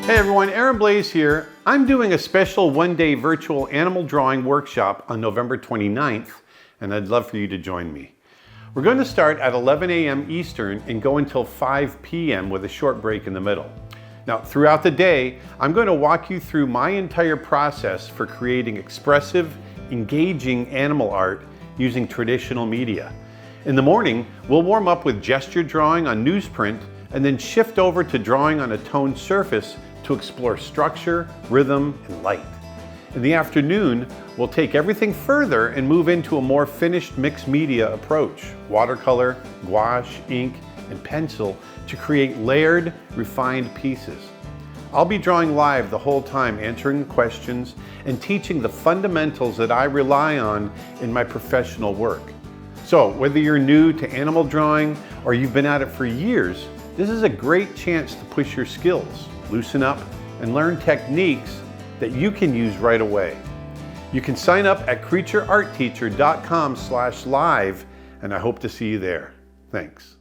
Hey everyone, Blaise here. I'm doing a special one-day virtual animal drawing workshop on November 29th, and I'd love for you to join me. We're going to start at 11 a.m. Eastern and go until 5 p.m. with a short break in the middle. Now, throughout the day, I'm going to walk you through my entire process for creating expressive, engaging animal art using traditional media. In the morning, we'll warm up with gesture drawing on newsprint and then shift over to drawing on a toned surface to explore structure, rhythm, and light. In the afternoon, we'll take everything further and move into a more finished mixed media approach, watercolor, gouache, ink, and pencil to create layered, refined pieces. I'll be drawing live the whole time, answering questions and teaching the fundamentals that I rely on in my professional work. So whether you're new to animal drawing or you've been at it for years, this is a great chance to push your skills, loosen up, and learn techniques that you can use right away. You can sign up at creatureartteacher.com/live, and I hope to see you there. Thanks.